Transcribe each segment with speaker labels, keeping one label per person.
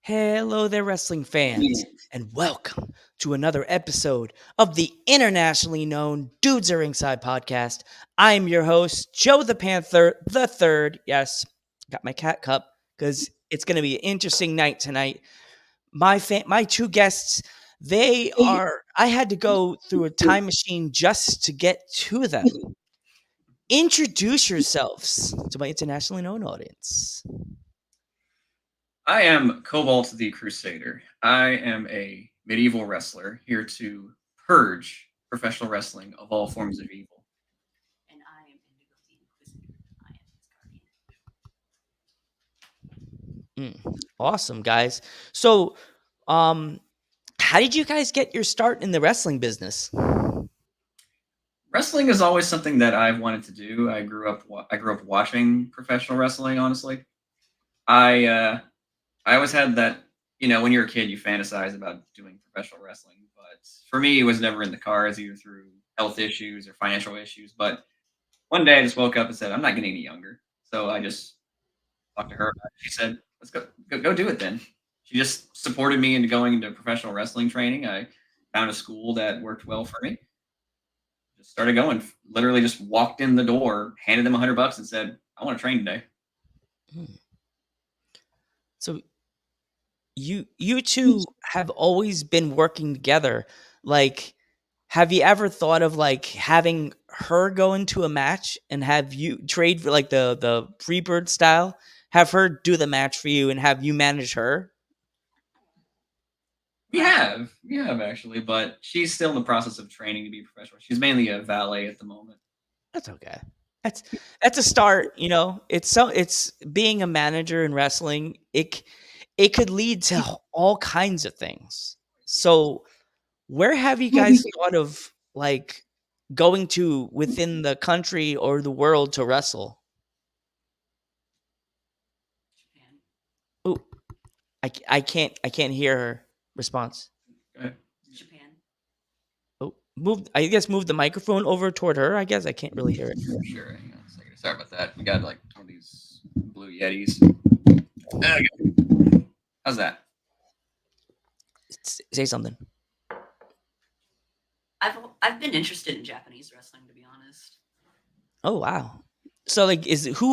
Speaker 1: Hello there, wrestling fans, and welcome to another episode of the internationally known Dudes Are Ringside podcast. I'm your host, Joe the Panther the Third. Yes, got my cat cup because it's going to be an interesting night tonight. My two guests, they are. I had to go through a time machine just to get to them. Introduce yourselves to my internationally known audience.
Speaker 2: I am Cobalt the Crusader. I am a medieval wrestler here to purge professional wrestling of all forms of evil.
Speaker 3: And I am Indigo the Inquisitor. I am his guardian.
Speaker 1: Awesome, guys. So, um, how did you guys get your start in the wrestling business?
Speaker 2: Wrestling is always something that I've wanted to do. I grew up watching professional wrestling. Honestly, I always had that. When you're a kid, you fantasize about doing professional wrestling, but for me, it was never in the cards, either through health issues or financial issues. But one day, I just woke up and said, "I'm not getting any younger." So I just talked to her about it. She said, "Let's go do it then." She just supported me into going into professional wrestling training. I found a school that worked well for me. Just started going. Literally, just walked in the door, handed them $100, and said, "I want to train today."
Speaker 1: So, you two have always been working together. Like, have you ever thought of like having her go into a match and have you trade for like the Freebird style? Have her do the match for you and have you manage her?
Speaker 2: We have actually, but she's still in the process of training to be professional. She's mainly a valet at the moment.
Speaker 1: That's okay. That's that's a start. It's being a manager in wrestling. It could lead to all kinds of things. So, where have you guys thought of like going to within the country or the world to wrestle?
Speaker 3: Japan.
Speaker 1: Oh, I can't hear her response.
Speaker 2: Okay.
Speaker 3: Japan.
Speaker 1: Oh, move the microphone over toward her. I guess I can't really hear it.
Speaker 2: Sure. Hang on a second. Sorry about that. We got like one of these blue Yetis. Okay. How's that?
Speaker 1: Say something.
Speaker 3: I've been interested in Japanese wrestling, to be honest.
Speaker 1: Oh wow. So like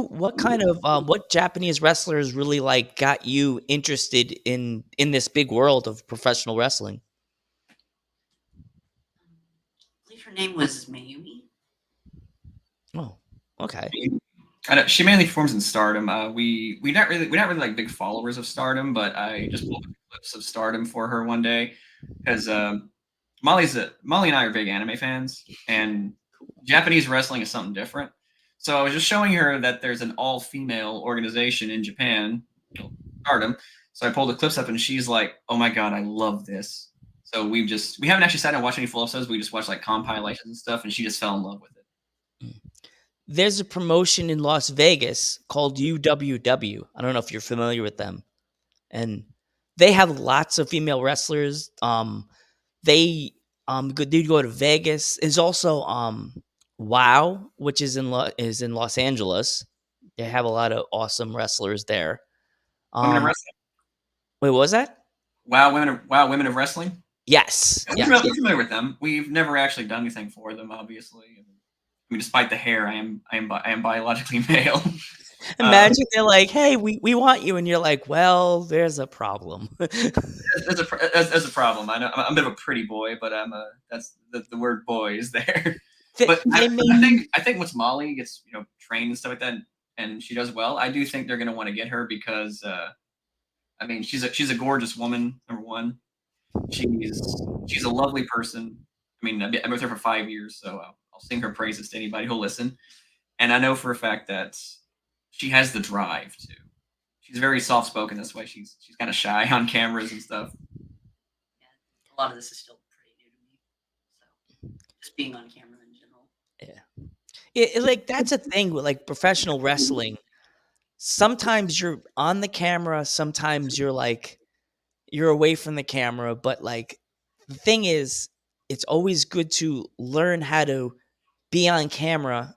Speaker 1: what kind of what Japanese wrestlers really like got you interested in this big world of professional wrestling?
Speaker 3: I believe her name was Mayumi.
Speaker 1: Oh, okay.
Speaker 2: I know, she mainly performs in Stardom. We're not really like big followers of Stardom, but I just pulled up clips of Stardom for her one day because Molly and I are big anime fans, and Japanese wrestling is something different. So I was just showing her that there's an all-female organization in Japan, Stardom. So I pulled the clips up, and she's like, "Oh my god, I love this." So we haven't actually sat down and watched any full episodes. We just watched like compilations and stuff, and she just fell in love with it.
Speaker 1: There's a promotion in Las Vegas called UWW. I don't know if you're familiar with them. And they have lots of female wrestlers. They they go to Vegas. There's also Wow, which is in Los Angeles. They have a lot of awesome wrestlers there.
Speaker 2: Women of
Speaker 1: Um,
Speaker 2: wrestling.
Speaker 1: wait, what was that?
Speaker 2: Women of wrestling.
Speaker 1: Yes,
Speaker 2: Yeah,
Speaker 1: yes.
Speaker 2: we're familiar with them. We've never actually done anything for them, obviously. I mean, despite the hair, I am biologically male. Uh,
Speaker 1: Imagine they're like, "Hey, we want you," and you're like, "Well, there's a problem."
Speaker 2: there's a problem. I know I'm a bit of a pretty boy, but that's the word boy is there. But
Speaker 1: They
Speaker 2: I
Speaker 1: may
Speaker 2: think once Molly gets trained and stuff like that, and she does well, I do think they're going to want to get her because I mean she's a gorgeous woman. Number one, she's a lovely person. I mean, I've been with her for 5 years, so I'll sing her praises to anybody who'll listen. And I know for a fact that she has the drive too. She's very soft spoken. That's why she's kind of shy on cameras and stuff.
Speaker 3: Yeah, a lot of this is still pretty new to me. So just being on camera in general.
Speaker 1: yeah. Like that's a thing with like professional wrestling. Sometimes you're on the camera, sometimes you're away from the camera, but like the thing is it's always good to learn how to be on camera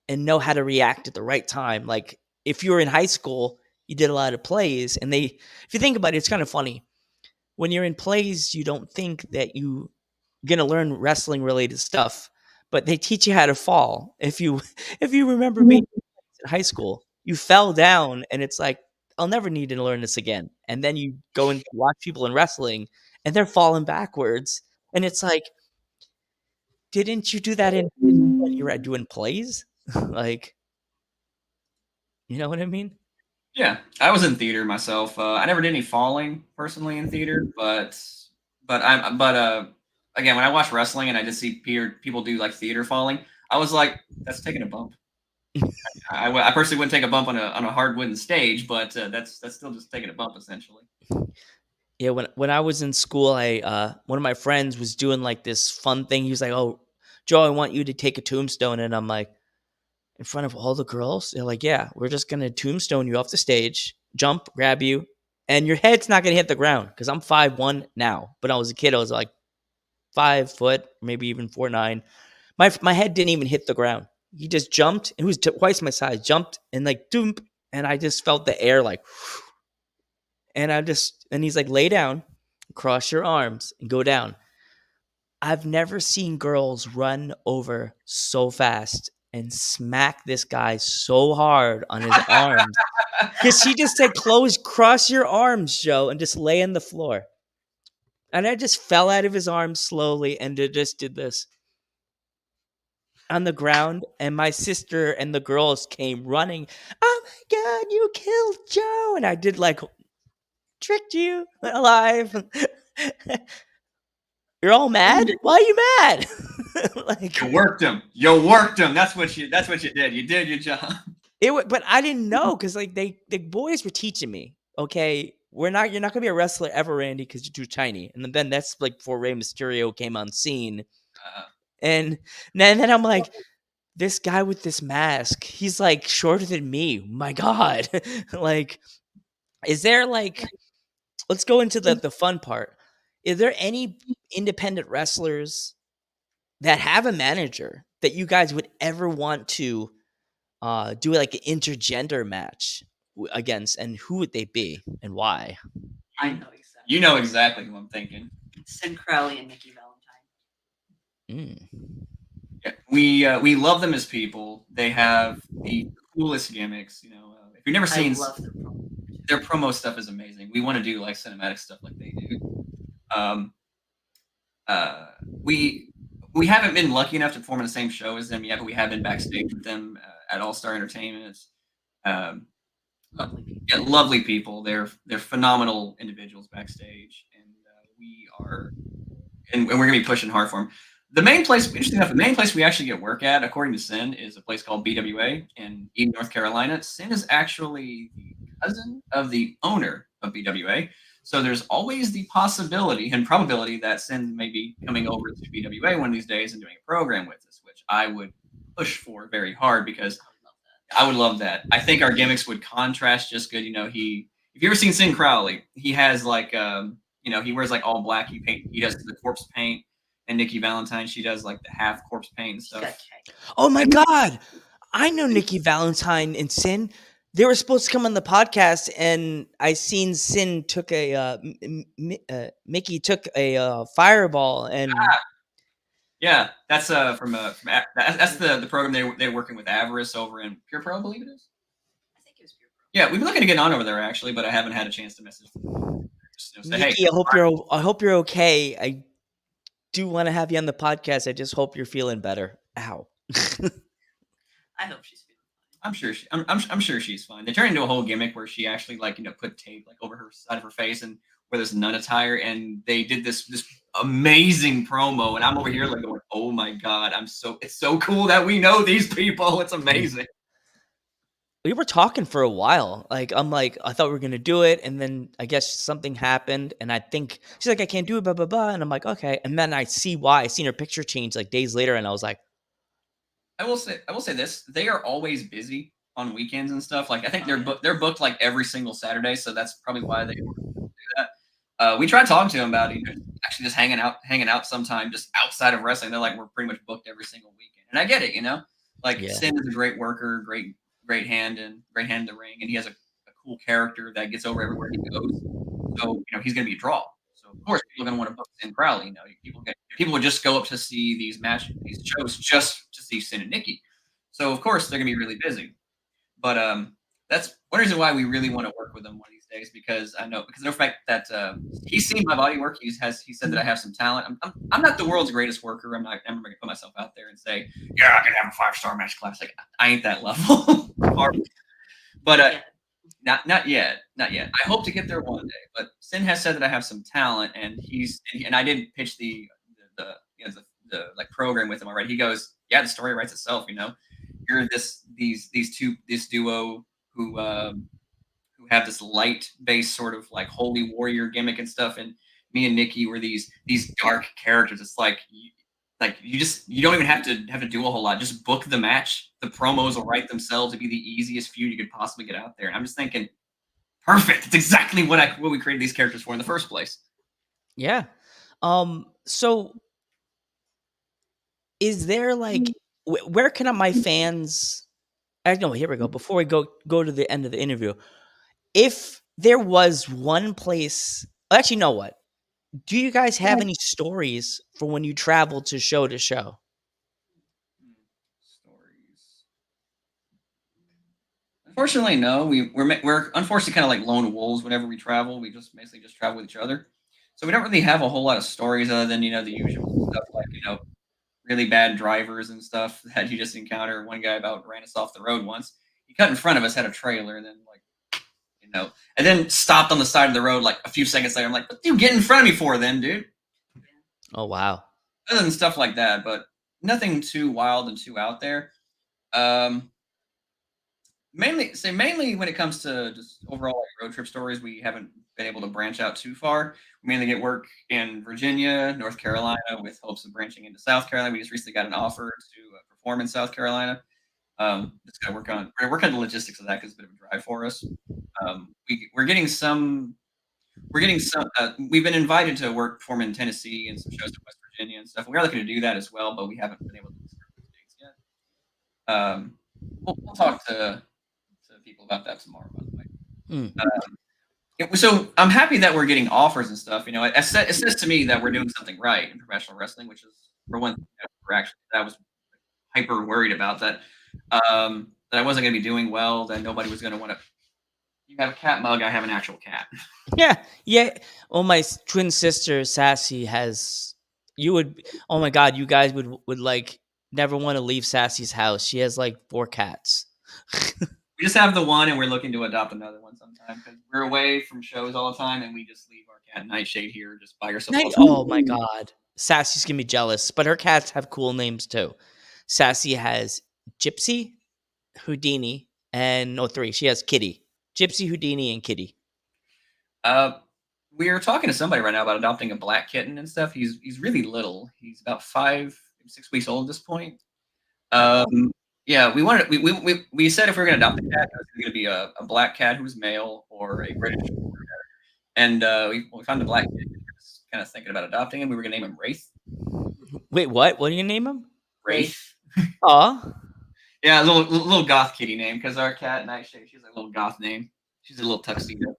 Speaker 1: and know how to react at the right time. Like if you were in high school you did a lot of plays, and if you think about it, it's kind of funny. When you're in plays, you don't think that you're gonna learn wrestling related stuff, but they teach you how to fall. If you if you remember being in high school, you fell down, and it's like, I'll never need to learn this again. And then you go and watch people in wrestling, and they're falling backwards, and it's like, didn't you do that when you were doing plays? Like, you know what I mean?
Speaker 2: Yeah, I was in theater myself. I never did any falling personally in theater, but again, when I watch wrestling and I just see people do like theater falling, I was like, that's taking a bump. I personally wouldn't take a bump on a hard wooden stage, but that's still just taking a bump essentially.
Speaker 1: Yeah, when I was in school, I one of my friends was doing like this fun thing. He was like, "Oh, Joe, I want you to take a tombstone," and I'm like, "In front of all the girls?" They're like, "Yeah, we're just gonna tombstone you off the stage, jump, grab you, and your head's not gonna hit the ground because I'm 5'1" now, but I was a kid. I was like 5 foot, maybe even 4'9". My head didn't even hit the ground. He just jumped. It was twice my size. Jumped and like doom, and I just felt the air like, and he's like, lay down, cross your arms, and go down. I've never seen girls run over so fast and smack this guy so hard on his arms. Because she just said, cross your arms, Joe, and just lay on the floor. And I just fell out of his arms slowly and just did this on the ground. And my sister and the girls came running. Oh my God, you killed Joe. And I did like, tricked you alive. You're all mad? Why are you mad? Like,
Speaker 2: You worked him. You worked him. That's what you did. You did your job.
Speaker 1: but I didn't know because like the boys were teaching me. Okay, you're not gonna be a wrestler ever, Randy, because you're too tiny. And then that's like before Rey Mysterio came on scene. And then I'm like, this guy with this mask, he's like shorter than me. My God. Like, is there like, let's go into the fun part. Is there any independent wrestlers that have a manager that you guys would ever want to do like an intergender match against, and who would they be and why?
Speaker 3: I know exactly.
Speaker 2: You know exactly who I'm thinking.
Speaker 3: Sin Crowley and Nikki Valentine.
Speaker 2: Yeah, we love them as people. They have the coolest gimmicks. You know, if you've never
Speaker 3: I
Speaker 2: seen
Speaker 3: love
Speaker 2: their promo stuff is amazing. We want to do like cinematic stuff like they do. Um, we haven't been lucky enough to perform in the same show as them yet, but we have been backstage with them at All Star Entertainment. Um,
Speaker 3: lovely people.
Speaker 2: Yeah, lovely people. They're phenomenal individuals backstage, and we're gonna be pushing hard for them. The main place, interesting enough, the main place we actually get work at, according to Sin, is a place called BWA in Eden, North Carolina. Sin is actually the cousin of the owner of BWA. So there's always the possibility and probability that Sin may be coming over to BWA one of these days and doing a program with us, which I would push for very hard because I would love that. I think our gimmicks would contrast just good. You know, if you ever seen Sin Crowley, he has like he wears like all black. He does the corpse paint, and Nikki Valentine, she does like the half corpse paint and stuff.
Speaker 1: Oh my God, I know Nikki Valentine and Sin. They were supposed to come on the podcast, and I seen Sin took Mickey took a fireball, and
Speaker 2: yeah, that's that's the program they're working with Avarice over in Pure Pro, I believe it is.
Speaker 3: I think it was Pure Pro.
Speaker 2: Yeah, we've been looking to get on over there actually, but I haven't had a chance to message them. Say,
Speaker 1: Nikki,
Speaker 2: hey,
Speaker 1: I hope you're okay. I do want to have you on the podcast. I just hope you're feeling better. Ow.
Speaker 3: I hope she's feeling fine.
Speaker 2: I'm sure she's fine. They turned into a whole gimmick where she actually put tape like over her side of her face and where there's nun attire, and they did this amazing promo, and I'm over here like going, oh my God, it's so cool that we know these people. It's amazing.
Speaker 1: We were talking for a while. Like, I'm like, I thought we were going to do it. And then I guess something happened. And I think she's like, I can't do it, blah, blah, blah. And I'm like, okay. And then I see why. I seen her picture change like days later. And I was like,
Speaker 2: I will say this. They are always busy on weekends and stuff. Like, I think they're booked like every single Saturday. So that's probably why they do that. We tried talking to them about actually just hanging out sometime just outside of wrestling. They're like, we're pretty much booked every single weekend. And I get it, Like,
Speaker 1: yeah.
Speaker 2: Sin is a great worker, great hand in the ring, and he has a cool character that gets over everywhere he goes. So he's going to be a draw. So of course people are going to want to book Sin Crowley. People would just go up to see these shows just to see Sin and Nikki. So of course they're going to be really busy. But that's one reason why we really want to work with him one of these days, because I know the fact that he's seen my body work. He said that I have some talent. I'm not the world's greatest worker. I'm not going to put myself out there and say, yeah, I can have a 5-star match class. Like, I ain't that level. But not yet. I hope to get there one day. But Sin has said that I have some talent, and I did pitch the like program with him already. He goes, yeah, the story writes itself. You're this duo who have this light based sort of like holy warrior gimmick and stuff, and me and Nikki were these dark characters. It's like you don't even have to do a whole lot. Just book the match. The promos will write themselves to be the easiest feud you could possibly get out there. And I'm just thinking, perfect. It's exactly what we created these characters for in the first place.
Speaker 1: Yeah. So is there like where can my fans? No, here we go. Before we go to the end of the interview, if there was one place, actually, know what? Do you guys have any stories for when you travel to show to show?
Speaker 2: Stories. Unfortunately, no. We're unfortunately kind of like lone wolves whenever we travel. We just basically just travel with each other. So we don't really have a whole lot of stories other than, the usual stuff like, really bad drivers and stuff that you just encounter. One guy about ran us off the road once. He cut in front of us, had a trailer, and then and then stopped on the side of the road like a few seconds later. I'm like, what do you get in front of me for then, dude?
Speaker 1: Oh, wow.
Speaker 2: Other than stuff like that, but nothing too wild and too out there. Mainly when it comes to just overall road trip stories, we haven't been able to branch out too far. We mainly get work in Virginia, North Carolina, with hopes of branching into South Carolina. We just recently got an offer to perform in South Carolina. Just gotta work on the logistics of that because it's a bit of a drive for us. We're getting some. We've been invited to perform in Tennessee and some shows in West Virginia and stuff. We are looking to do that as well, but we haven't been able to discuss those dates yet. We'll talk to people about that tomorrow, by the way. So I'm happy that we're getting offers and stuff. It says to me that we're doing something right in professional wrestling, which is for one thing that I was hyper worried about that I wasn't going to be doing well, that nobody was going to want to. You have a cat mug. I have an actual cat.
Speaker 1: Yeah. Oh, my twin sister Sassy has. You would. Oh my God, you guys would like never want to leave Sassy's house. She has like 4 cats.
Speaker 2: We just have the one, and we're looking to adopt another one sometime because we're away from shows all the time, and we just leave our cat Nightshade here just by herself.
Speaker 1: Oh my God, Sassy's gonna be jealous. But her cats have cool names too. Sassy has Gypsy, Houdini, and 3. She has Kitty, Gypsy, Houdini, and Kitty.
Speaker 2: We're talking to somebody right now about adopting a black kitten and stuff. He's really little. He's about 5, 6 weeks old at this point. Yeah, we wanted we said if we were going to adopt a cat, it was going to be a black cat who's male or a British Shorthair. And we found a black cat. We were just kind of thinking about adopting him. We were going to name him Wraith.
Speaker 1: Wait, what? What do you name him?
Speaker 2: Wraith.
Speaker 1: Aw.
Speaker 2: Yeah, a little goth kitty name because our cat Nightshade, she's a little goth name. She's a little tuxedo.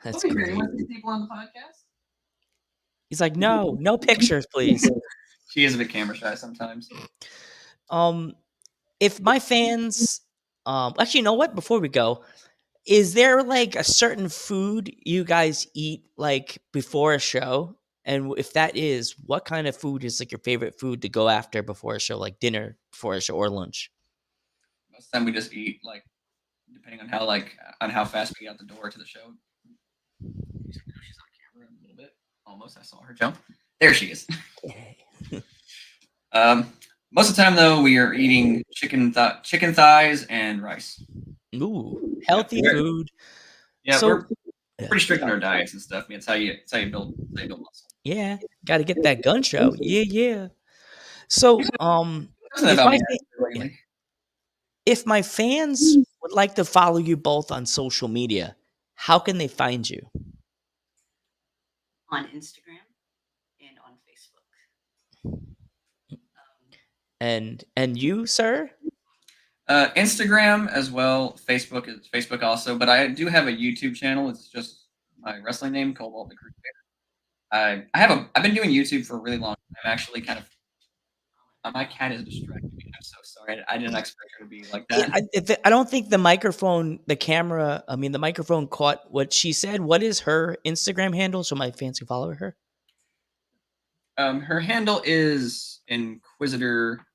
Speaker 1: That's
Speaker 2: great.
Speaker 1: great.
Speaker 2: You want these people on the podcast?
Speaker 1: He's like, no pictures, please.
Speaker 2: She is a bit camera shy sometimes.
Speaker 1: If my fans, actually, you know what? Before we go, is there like a certain food you guys eat like before a show? And if that is, what kind of food is like your favorite food to go after before a show, like dinner before a show or lunch?
Speaker 2: Most of the time we just eat depending on how fast we get out the door to the show. She's on camera a little bit. Almost. I saw her jump. There she is. Most of the time, though, we are eating chicken thighs and rice.
Speaker 1: Ooh, healthy food.
Speaker 2: Yeah, so, we're pretty strict on our diets and stuff. I mean, it's how you build muscle.
Speaker 1: Yeah, got to get that gun show. Yeah. So, if my fans would like to follow you both on social media, how can they find you?
Speaker 3: On Instagram and on Facebook.
Speaker 1: And you, sir?
Speaker 2: Instagram as well. Facebook is Facebook also, but I do have a YouTube channel. It's just my wrestling name, Cobalt the Crusader. I've been doing YouTube for a really long time. I'm actually kind of my cat is distracting me. I'm so sorry. I didn't expect her to be like
Speaker 1: Yeah,
Speaker 2: that.
Speaker 1: I don't think the microphone, the microphone caught what she said. What is her Instagram handle so my fans can follow her?
Speaker 2: Her handle is Inquisitor.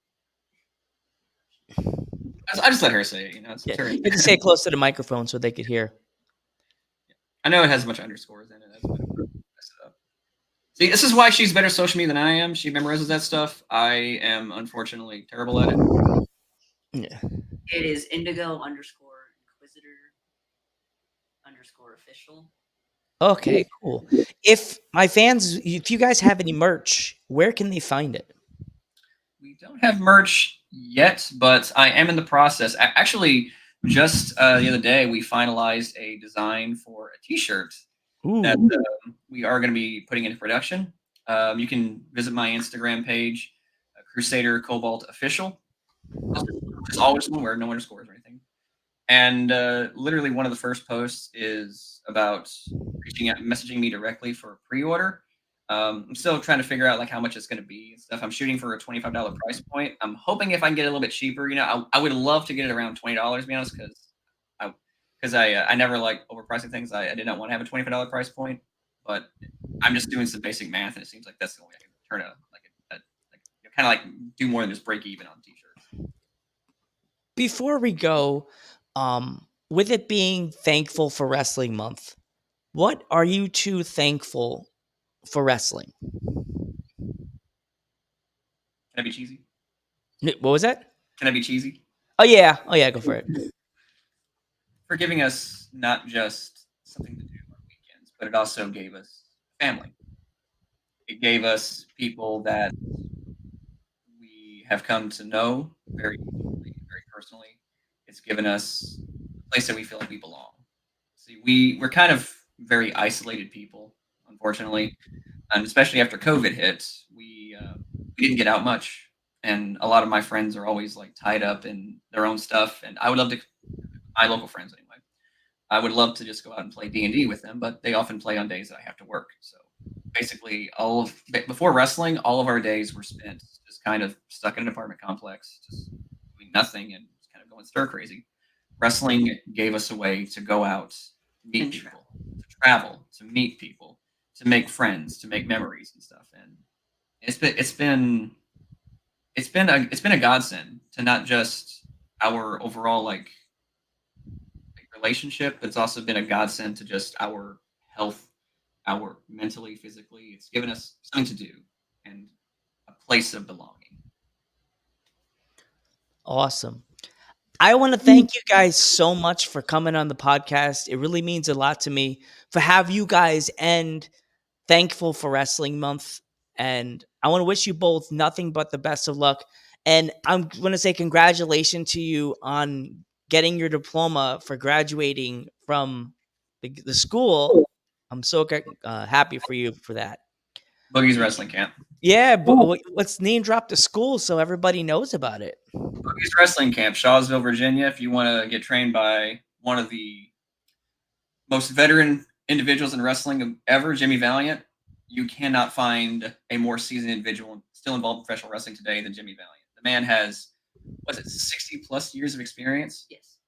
Speaker 2: I just let her say it. You know, it's
Speaker 1: Yeah,
Speaker 2: her.
Speaker 1: you have to say it close to the microphone so they could hear.
Speaker 2: I know it has a bunch of underscores in it. That's what mess it up. See, this is why she's better social media than I am. She memorizes that stuff. I am unfortunately terrible at it.
Speaker 1: Yeah.
Speaker 3: It is Indigo underscore Inquisitor underscore official.
Speaker 1: Okay, cool. If you guys have any merch, where can they find it?
Speaker 2: We don't have merch yet, but I am in the process. Actually, just the other day, we finalized a design for a T-shirt that
Speaker 1: Ooh.
Speaker 2: we are going to be putting into production. You can visit my Instagram page, Crusader Cobalt Official. Just always one word, no underscores or anything. And literally, one of the first posts is about reaching out, messaging me directly for a pre-order. I'm still trying to figure out like how much it's going to be and stuff. I'm shooting for a $25 price point. I'm hoping if I can get it a little bit cheaper, I would love to get it around $20. To be honest, I never like overpricing things. I did not want to have a $25 price point, but I'm just doing some basic math, and it seems like that's the only way I can turn kind of like do more than just break even on t-shirts.
Speaker 1: Before we go, with it being Thankful for Wrestling Month, what are you two thankful for wrestling?
Speaker 2: Can I be cheesy?
Speaker 1: What was that?
Speaker 2: Can I be cheesy?
Speaker 1: Oh yeah, go for it.
Speaker 2: For giving us not just something to do on weekends, but it also gave us family. It gave us people that we have come to know very intimately, very personally. It's given us a place that we feel like we belong. See, we're kind of very isolated people, unfortunately, and especially after COVID hit, we didn't get out much, and a lot of my friends are always like tied up in their own stuff, and I would love to, my local friends anyway. I would love to just go out and play D&D with them, but they often play on days that I have to work. So basically, before wrestling, all of our days were spent just kind of stuck in an apartment complex, just doing nothing and just kind of going stir crazy. Wrestling gave us a way to go out, meet
Speaker 3: And
Speaker 2: people, to travel, to meet people, to make friends, to make memories and stuff. And it's been a godsend to not just our overall like relationship, but it's also been a godsend to just our health, our mentally, physically. It's given us something to do and a place of belonging.
Speaker 1: Awesome. I want to thank you guys so much for coming on the podcast. It really means a lot to me for have you guys end Thankful for Wrestling Month. And I want to wish you both nothing but the best of luck. And I'm going to say congratulations to you on getting your diploma for graduating from the school. I'm so happy for you for that.
Speaker 2: Boogie's Wrestling Camp.
Speaker 1: Yeah, but let's name drop the school so everybody knows about it.
Speaker 2: Boogie's Wrestling Camp, Shawsville, Virginia. If you want to get trained by one of the most veteran individuals in wrestling ever, Jimmy Valiant, you cannot find a more seasoned individual still involved in professional wrestling today than Jimmy Valiant. The man has, 60 plus years of experience?
Speaker 3: Yes.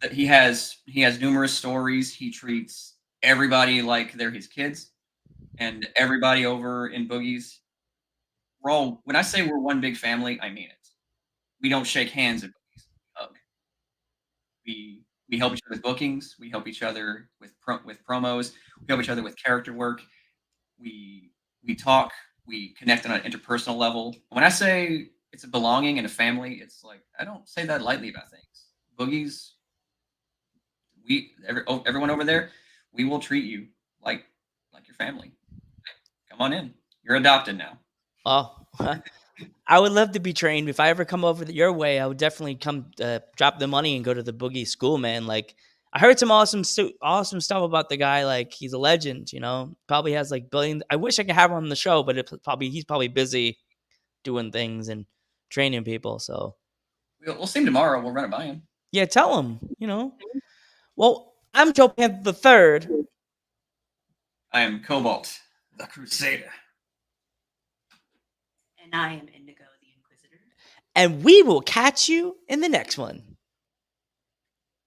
Speaker 2: That he has numerous stories. He treats everybody like they're his kids, and everybody over in Boogie's. When I say we're one big family, I mean it. We don't shake hands at Boogie's. We hug. We help each other with bookings. We help each other with promos. We help each other with character work. We talk. We connect on an interpersonal level. When I say it's a belonging and a family, it's like I don't say that lightly about things. Boogie's, everyone over there, we will treat you like your family. Come on in. You're adopted now.
Speaker 1: Oh, I would love to be trained. If I ever come over your way, I would definitely come drop the money and go to the Boogie School, man. Like I heard some awesome stuff about the guy. Like he's a legend, you know. Probably has like billions. I wish I could have him on the show, but he's probably busy doing things and training people. So
Speaker 2: We'll see him tomorrow. We'll run it by him.
Speaker 1: Yeah, tell him. Well, I'm Joe Panther the Third.
Speaker 2: I am Cobalt, the Crusader.
Speaker 3: And I am Indigo, the Inquisitor.
Speaker 1: And we will catch you in the next one.